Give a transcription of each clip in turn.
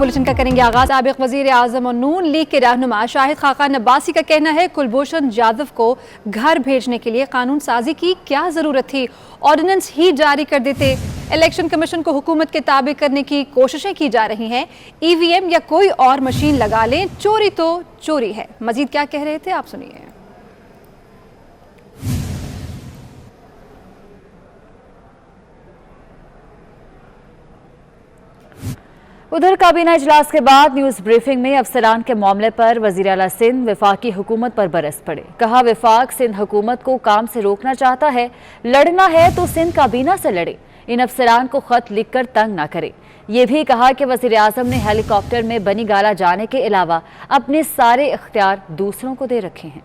Bulletin का करेंगे आगाज। साबिक वजीर आजम और नून लीग के रहनुमा शाहिद खाकान अब्बासी का कहना है कुलभूषण जाधव को घर भेजने के लिए कानून साजी की क्या जरूरत थी, ऑर्डिनेंस ही जारी कर देते। इलेक्शन कमीशन को हुकूमत के ताबे करने की कोशिशें की जा रही हैं, ईवीएम या कोई और मशीन लगा लें, चोरी तो चोरी है। मजीद क्या कह रहे थे आप सुनिए। उधर काबीना इजलास के बाद न्यूज ब्रीफिंग में अफसरान के मामले पर वजीर आला सिंध वफाकी हुकूमत पर बरस पड़े। कहा वफाक सिंध हुकूमत को काम से रोकना चाहता है, लड़ना है तो सिंध काबीना से लड़े, इन अफसरान को खत लिखकर तंग ना करे। ये भी कहा कि वजीर आजम ने हेलीकॉप्टर में बनी गाला जाने के अलावा अपने सारे इख्तियार दूसरों को दे रखे हैं।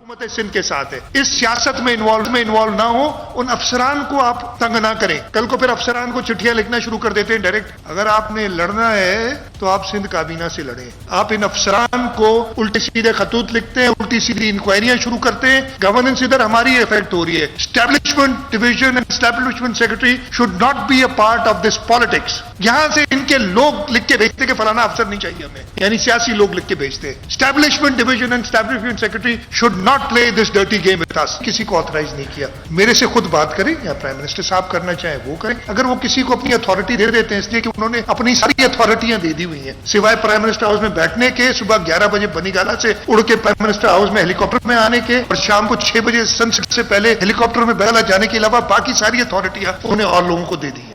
हुकूमत सिंध के साथ है, इस सियासत में इन्वॉल्व ना हो, उन अफसरान को आप तंग ना करें। कल को फिर अफसरान को चिट्ठियां लिखना शुरू कर देते हैं डायरेक्ट। अगर आपने लड़ना है तो आप सिंध काबीना से लड़ें। आप इन अफसरान को उल्टे सीधे खतूत लिखते हैं, उल्टी सीधी इंक्वायरियां शुरू करते हैं। गवर्नेंस इधर हमारी इफेक्ट हो रही है। Establishment division and establishment secretary should not be a part of this politics. यहां से इनके लोग लिख के भेजते कि फलाना अफसर नहीं चाहिए हमें, यानी सियासी लोग लिख के भेजते हैं। Establishment division and establishment secretary should not play this dirty game with us. किसी को ऑथराइज नहीं किया। मेरे से खुद बात करें या प्राइम मिनिस्टर साहब करना चाहे वो करें। अगर वो किसी को अपनी अथॉरिटी दे देते हैं इसलिए कि उन्होंने अपनी सारी अथॉरिटियां दे दी हुई हैं, सिवाय प्राइम मिनिस्टर हाउस में बैठने के, सुबह 11 बजे बनीगाला से उड़ के प्राइम मिनिस्टर हाउस में हेलीकॉप्टर में आने के, और शाम को 6 बजे सनसेट से पहले हेलीकॉप्टर में बनीगाला जाने के अलावा बाकी सारी अथॉरिटियां उन्हें और लोगों को दे दी है।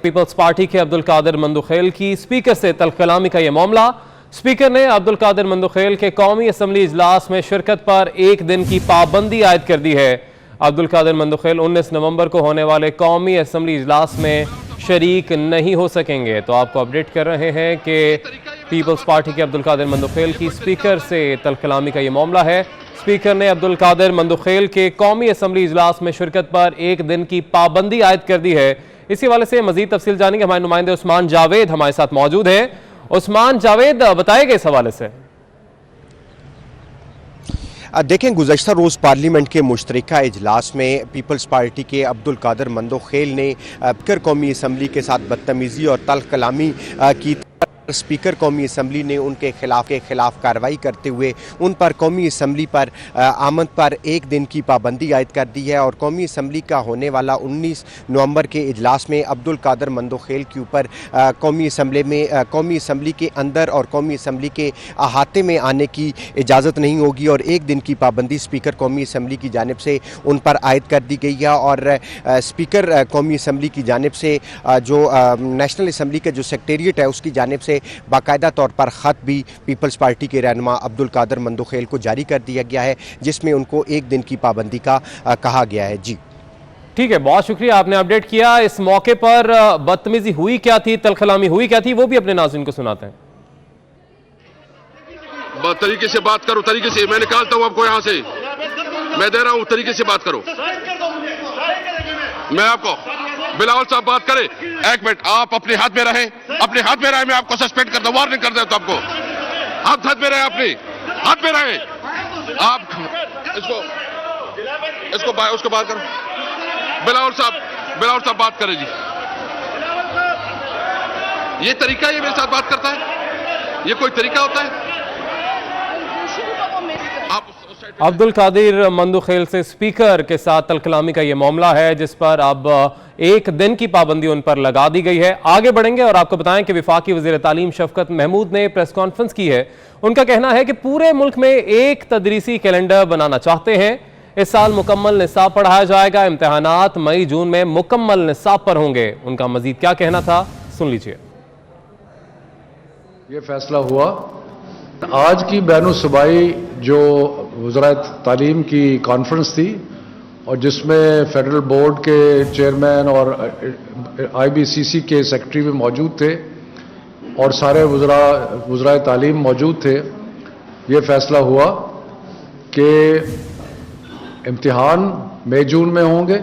पीपल्स पार्टी के अब्दुल कादिर मंदुखेल की स्पीकर से तलकलामी का यह मामला। स्पीकर ने अब्दुल कादिर मंदुखेल के कौमी असम्बली इजलास में शिरकत पर 1 दिन की पाबंदी आयद कर दी है। अब्दुल कादिर मंदुखेल 19 नवंबर को होने वाले कौमी असम्बली इजलास में शरीक नहीं हो सकेंगे। तो आपको अपडेट कर रहे हैं कि पीपल्स पार्टी के अब्दुल कादिर मंदुखेल की स्पीकर से तलकलामी का यह मामला है। स्पीकर ने अब्दुल कादिर मंदुखेल के कौमी असम्बली इजलास में शिरकत पर 1 दिन की पाबंदी आयद कर दी है। इसी हवाले से मजीद तफसील जानेंगे, हमारे नुमाइंदे उस्मान जावेद हमारे साथ मौजूद हैं। उस्मान जावेद, बताएगा इस हवाले से। देखें, गुज़श्ता रोज़ पार्लियामेंट के मुश्तरका इजलास में पीपल्स पार्टी के अब्दुल कादिर मंदुखेल ने स्पीकर कौमी असम्बली के साथ बदतमीज़ी और तल्ख कलामी की। स्पीकर कौमी असम्बली ने उनके खिलाफ कार्रवाई करते हुए उन पर कौमी असम्बली पर आमद पर 1 दिन की पाबंदी आयद कर दी है। और कौमी असम्बली का होने वाला 19 नवंबर के इजलास में अब्दुल कादिर मंदुखेल के ऊपर कौमी असम्बली के अंदर और कौमी असम्बली के अहाते में आने की इजाज़त नहीं होगी और 1 दिन की पाबंदी स्पीकर कौमी असम्बली की जानिब से उन पर आयद कर दी गई है। और स्पीकर कौमी असम्बली की जानिब से जो नेशनल असम्बली का जो सेक्रेटेरिएट है उसकी जानिब से बाकायदा तौर पर ख़त भी पीपल्स पार्टी के रहनुमा अब्दुल कादिर मंदुखेल को जारी कर दिया गया है, जिसमें उनको 1 दिन की पाबंदी का कहा गया है। जी ठीक है, बहुत शुक्रिया, आपने अपडेट किया। इस मौके पर बदतमीजी हुई क्या थी, तलखलामी हुई क्या थी, वो भी अपने नाज़रीन को सुनाते हैं। तरीके से बात करो, तरीके से। मैं निकालता हूं आपको यहां से, मैं दे रहा हूं, तरीके से बात करो। मैं आपको बिलावल साहब बात करें। 1 मिनट, आप अपने हाथ में रहें, अपने हाथ में रहे। मैं आपको सस्पेंड करता हूं, वार्निंग कर देता हूं आपको। हाथ में रहे, अपने हाथ में रहे। आप उसको बात करो। बिलावल साहब बात करें जी। ये तरीका, ये मेरे साथ बात करता है, ये कोई तरीका होता है? अब्दुल कादिर मंदुखेल से स्पीकर के साथ तलकलामी का यह मामला है, जिस पर अब 1 दिन की पाबंदी उन पर लगा दी गई है। आगे बढ़ेंगे और आपको बताएं कि वफाकी वज़ीर तालीम शफकत महमूद ने प्रेस कॉन्फ्रेंस की है। उनका कहना है कि पूरे मुल्क में एक तदरीसी कैलेंडर बनाना चाहते हैं। इस साल मुकम्मल निसाब पढ़ाया जाएगा। इम्तहानात मई जून में मुकम्मल निसाब पर होंगे। उनका मजीद क्या कहना था, सुन लीजिए। ये फैसला हुआ आज की बैनुल-सूबाई जो वज़राए तालीम की कॉन्फ्रेंस थी और जिसमें फेडरल बोर्ड के चेयरमैन और IBCC के सेक्रेटरी भी मौजूद थे और सारे वज़राए तालीम मौजूद थे। ये फैसला हुआ कि इम्तिहान मई जून में होंगे,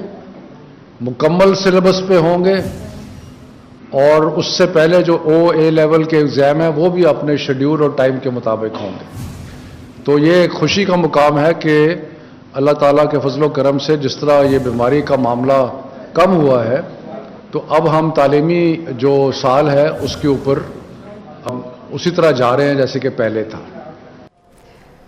मुकम्मल सिलेबस पे होंगे और उससे पहले जो OA लेवल के एग्ज़ाम है वो भी अपने शेड्यूल और टाइम के मुताबिक होंगे। तो ये एक खुशी का मुकाम है कि अल्लाह ताला के फजलो करम से जिस तरह ये बीमारी का मामला कम हुआ है तो अब हम तालीमी जो साल है उसके ऊपर हम उसी तरह जा रहे हैं जैसे कि पहले था।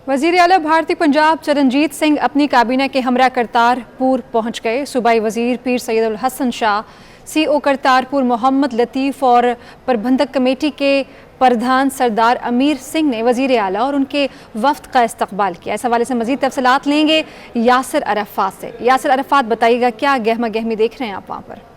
वजीर आला भारतीय पंजाब चरणजीत सिंह अपनी काबीना के हमरा करतारपुर पहुंच गए। सूबाई वजीर पीर सैयद उल हसन शाह, CO करतारपुर मोहम्मद लतीफ़ और प्रबंधक कमेटी के प्रधान सरदार अमीर सिंह ने वजीर आला और उनके वफ्द का इस्तकबाल किया। इस हवाले से मजीद तफसीलात लेंगे यासिर अरफात से। यासिर अरफात, बताइएगा क्या गहमा गहमी देख रहे हैं आप वहाँ पर?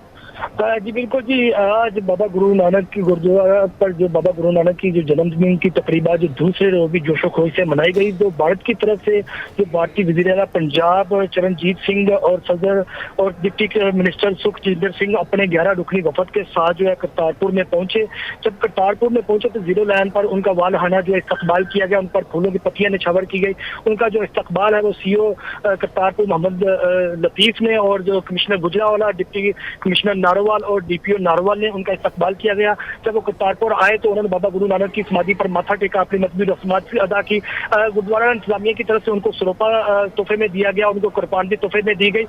जी बिल्कुल जी, आज बाबा गुरु नानक की गुरुद्वारा पर जो बाबा गुरु नानक की जो जन्मदिन की तकरीबा जो दूसरे रोज भी जोशो खरोश से मनाई गई, तो भारत की तरफ से जो भारतीय वज़ीर आला पंजाब चरणजीत सिंह और सदर और डिप्टी मिनिस्टर सुखजिंदर सिंह अपने 11 रुकनी वफद के साथ जो है करतारपुर में पहुंचे। जब करतारपुर में पहुंचे तो जीरो लाइन पर उनका वालहाना जो इस्तकबाल किया गया, उन पर फूलों की पत्तियां निछावर की गई। उनका जो इस्तकबाल है वो CO करतारपुर मोहम्मद लतीफ ने और जो commissioner Gujranwala, deputy commissioner Narowal और DPO नारोवाल ने उनका इस्तकबाल किया गया। जब वो करतारपुर आए तो उन्होंने बाबा गुरु नानक की समाधि पर माथा टेका, अपनी मजहबी रस्मात अदा की। गुरुद्वारा इंतजामिया की तरफ से उनको सरोपा तोहफे में दिया गया, उनको कुर्बान भी तोहफे में दी गई।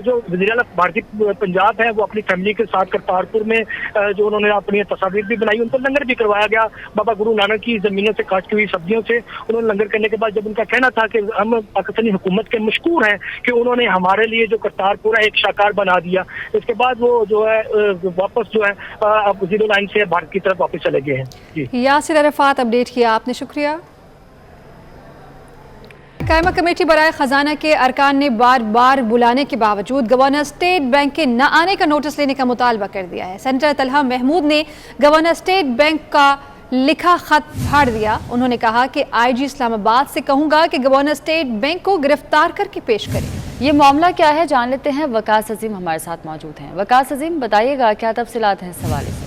जो वज़ीर आला भारतीय पंजाब है वो अपनी फैमिली के साथ करतारपुर में जो उन्होंने अपनी तस्वीर भी बनाई, उनको लंगर भी करवाया गया। बाबा गुरु नानक की जमीनों से काटी हुई सब्जियों से उन्होंने लंगर करने के बाद जब उनका कहना था कि हम पाकिस्तानी हुकूमत के मशकूर हैं कि उन्होंने हमारे लिए जो करतारपुर है एक शाकार बना दिया, इसके बाद वो जो है वापस जो है अब जीरो लाइन से भारत की तरफ वापस चले गए हैं। जी यासिर अरफात, अपडेट किया आपने, शुक्रिया। कायमा कमेटी बराए खजाना के अरकान ने बार बार बुलाने के बावजूद गवर्नर स्टेट बैंक के न आने का नोटिस लेने का मुतालबा कर दिया है। सेनेटर तलहा महमूद ने गवर्नर स्टेट बैंक का लिखा खत फाड़ दिया। उन्होंने कहा कि IG इस्लामाबाद से कहूंगा कि गवर्नर स्टेट बैंक को गिरफ्तार करके पेश करें। ये मामला क्या है जान लेते हैं। वकास अजीम हमारे साथ मौजूद हैं। वकास अजीम, बताइएगा क्या तफसीलात हैं इस हवाले से?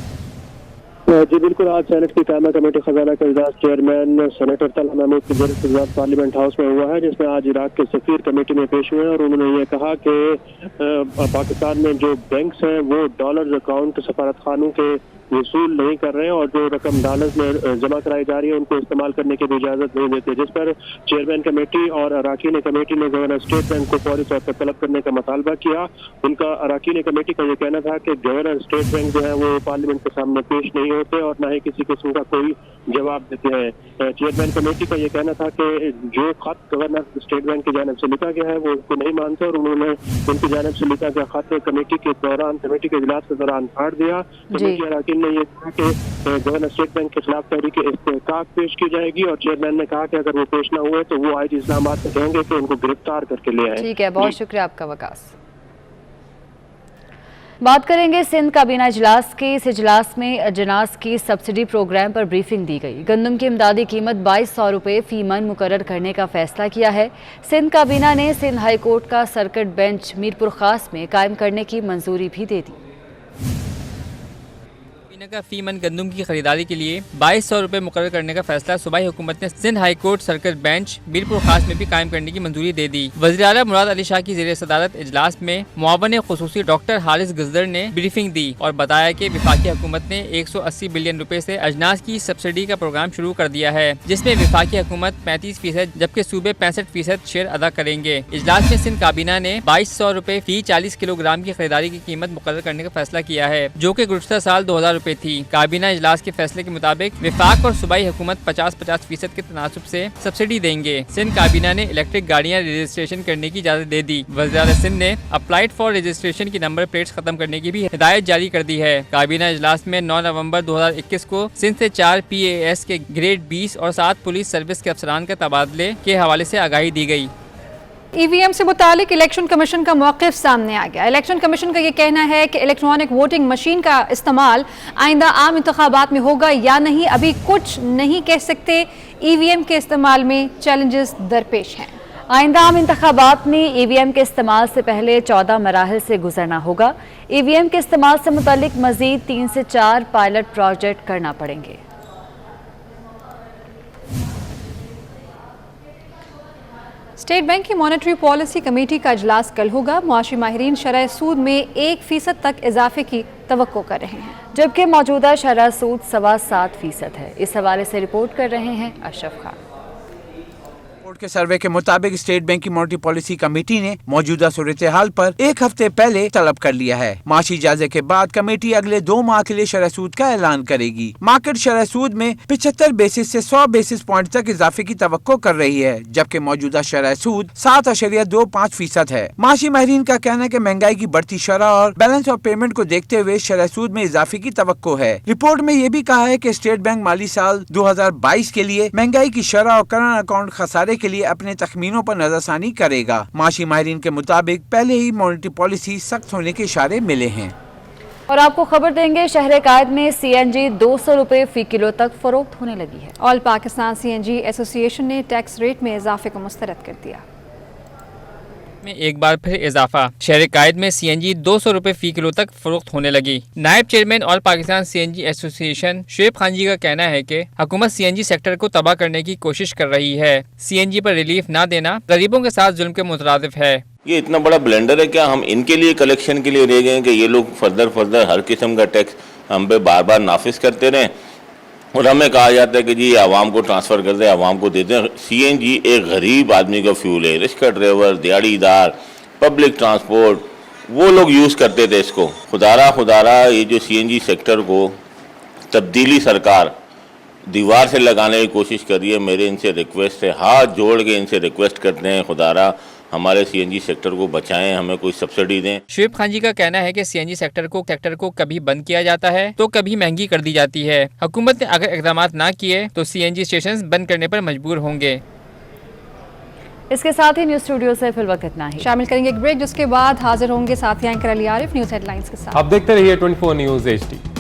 जी बिल्कुल, आज सेनेट की कायमा कमेटी खजाना का इजलास चेयरमैन सेनेटर तलहा महमूद की ज़रिए पार्लियामेंट हाउस में हुआ है, जिसमें आज इराक के सफीर कमेटी में पेश हुए और उन्होंने ये कहा कि पाकिस्तान में जो बैंक्स हैं वो डॉलर्स अकाउंट सफारत खानों के वसूल नहीं कर रहे हैं और जो रकम डॉलर्स में जमा कराई जा रही है उनको इस्तेमाल करने की भी इजाजत नहीं देते, जिस पर चेयरमैन कमेटी और अराकीन कमेटी ने गवर्नर स्टेट बैंक को फौरी तौर पर तलब करने का मुतालबा किया। उनका अराकीन कमेटी का ये कहना था कि गवर्नर स्टेट बैंक जो है वो पार्लियामेंट के सामने पेश नहीं होते और न ही किसी किस्म का कोई जवाब देते हैं। चेयरमैन कमेटी का ये कहना था कि जो खत गवर्नर स्टेट बैंक की जानिब से लिखा गया है वो उनको नहीं मानते और उन्होंने उनकी जानिब से लिखा गया खत कमेटी के इजलास के दौरान फाड़ दिया। कमेटी अराकीन ने यह कहा कि गवर्नर स्टेट बैंक के खिलाफ तहरीक इस्तेहकाक पेश की जाएगी और चेयरमैन ने कहा कि अगर वो पेश न हुए तो वो IG इस्लामाबाद से कहेंगे कि उनको गिरफ्तार करके ले आए। ठीक है, बहुत शुक्रिया आपका वकास। बात करेंगे सिंध काबीना इजलास के। इस इजलास में अजनास की सब्सिडी प्रोग्राम पर ब्रीफिंग दी गई। गंदम की इमदादी कीमत 2200 रुपये फी मन मुकर्रर करने का फैसला किया है। सिंध काबीना ने सिंध हाई कोर्ट का सर्किट बेंच मीरपुर खास में कायम करने की मंजूरी भी दे दी। का फी मन गंदम की खरीदारी के लिए 2200 रुपये मुकर्रर करने का फैसला सूबाई हुकूमत ने Sindh high court circuit bench Mirpur Khas में भी कायम करने की मंजूरी दे दी। वज़ीर आला मुराद अली शाह की ज़ेरे सदारत इजलास में मुआवन खुसूसी डॉक्टर हारिस गजदर ने ब्रीफिंग दी और बताया कि वफाकी हुकूमत ने 180 बिलियन रुपए से अजनास की सब्सिडी का प्रोग्राम शुरू कर दिया है, जिसमें वफाकी हुकूमत 35% जबकि सूबे 65% शेयर अदा करेंगे। इजलास में सिंध काबीना ने 2200 रुपये फी 40 किलोग्राम की खरीदारी की कीमत मुकर्रर करने का फैसला किया है, जो कि गुज़श्ता साल 2000 रुपये थी। काबीना इजलास के फैसले के मुताबिक विफाक और सूबाई हुकूमत 50-50% के तनासुब से सब्सिडी देंगे। सिंध काबीना ने इलेक्ट्रिक गाड़ियां रजिस्ट्रेशन करने की इजाजत दे दी। वज़ीर सिंध ने अप्लाइड फॉर रजिस्ट्रेशन की नंबर प्लेट्स खत्म करने की भी हिदायत जारी कर दी है। काबीना इजलास में 9 नवंबर 2021 को सिंध से 4 PAS के ग्रेड 20 और 7 पुलिस सर्विस के अफसरान के तबादले के हवाले से आगाही दी गई। EVM से मुतालिक इलेक्शन कमीशन का मौक़िफ़ सामने आ गया। इलेक्शन कमीशन का ये कहना है कि इलेक्ट्रॉनिक वोटिंग मशीन का इस्तेमाल आइंदा आम इंतखाबात में होगा या नहीं, अभी कुछ नहीं कह सकते। EVM के इस्तेमाल में चैलेंजेस दरपेश हैं। आइंदा आम इंतखाबात में EVM के इस्तेमाल से पहले 14 मराहल से गुजरना होगा। EVM के इस्तेमाल से मुतालिक मज़ीद 3 से 4 पायलट प्रोजेक्ट करना पड़ेंगे। स्टेट बैंक की मॉनेटरी पॉलिसी कमेटी का इजलास कल होगा। मुआशी माहिरीन शरह सूद में 1% तक इजाफे की तवक्को कर रहे हैं, जबकि मौजूदा शरह सूद 7.25% है। इस हवाले से रिपोर्ट कर रहे हैं अशरफ खान। बोर्ड के सर्वे के मुताबिक स्टेट बैंक की मॉनेटरी पॉलिसी कमेटी ने मौजूदा सूरत हाल पर एक हफ्ते पहले तलब कर लिया है। माशी जायजे के बाद कमेटी अगले 2 माह के लिए शरह सूद का ऐलान करेगी। मार्केट शरह सूद में 75 बेसिस से 100 बेसिस पॉइंट तक इजाफे की तवक्को कर रही है, जबकि मौजूदा शरह सूद 7.25% है। माशी माहिरीन का कहना है कि महंगाई की बढ़ती शरह और बैलेंस ऑफ पेमेंट को देखते हुए शरह सूद में इजाफे की तवक्को है। रिपोर्ट में ये भी कहा है कि स्टेट बैंक माली साल 2022 के लिए महंगाई की शरह और करंट अकाउंट खसारे के लिए अपने तखमीनों पर नजरसानी करेगा। माशी माहिरीन के मुताबिक पहले ही मॉनेटरी पॉलिसी सख्त होने के इशारे मिले हैं। और आपको खबर देंगे, शहर कायद में CNG 200 रुपए फी किलो तक फरोख्त होने लगी है। ऑल पाकिस्तान CNG एसोसिएशन ने टैक्स रेट में इजाफे को मुस्तरद कर दिया। में एक बार फिर इजाफा, शहर कायद में CNG 200 रुपए फी किलो तक फरोख्त होने लगी। नायब chairman all Pakistan CNG association Shoaib Khan ji का कहना है कि हुकूमत CNG सेक्टर को तबाह करने की कोशिश कर रही है। CNG पर रिलीफ न देना गरीबों के साथ जुल्म के मुतरादिफ है। ये इतना बड़ा ब्लेंडर है क्या हम इनके लिए कलेक्शन के लिए रह गए कि ये लोग फर्दर हर किस्म का टैक्स हम पे बार बार नाफिज करते रहें और हमें कहा जाता है कि जी आवाम को ट्रांसफ़र कर दें, आवाम को देते हैं। CNG एक गरीब आदमी का फ्यूल है। रिक्शा ड्राइवर, दिहाड़ीदार, पब्लिक ट्रांसपोर्ट, वो लोग यूज़ करते थे इसको। खुदारा ये जो CNG सेक्टर को तब्दीली सरकार दीवार से लगाने की कोशिश कर रही है। मेरे इनसे रिक्वेस्ट है, हाथ जोड़ के इनसे रिक्वेस्ट करते हैं, खुदारा हमारे CNG सेक्टर को बचाएं, हमें कोई सब्सिडी दें। शुएब खान जी का कहना है कि CNG सेक्टर को कभी बंद किया जाता है तो कभी महंगी कर दी जाती है। हुकूमत ने अगर इक़दाम ना किए तो CNG स्टेशन बंद करने पर मजबूर होंगे। इसके साथ ही न्यूज स्टूडियो से फिलहाल इतना ही। शामिल करेंगे एक ब्रेक, जिसके बाद हाजिर होंगे साथी anchor Ali Arif news headlines के साथ। आप देखते रहिए 24 न्यूज़ HD।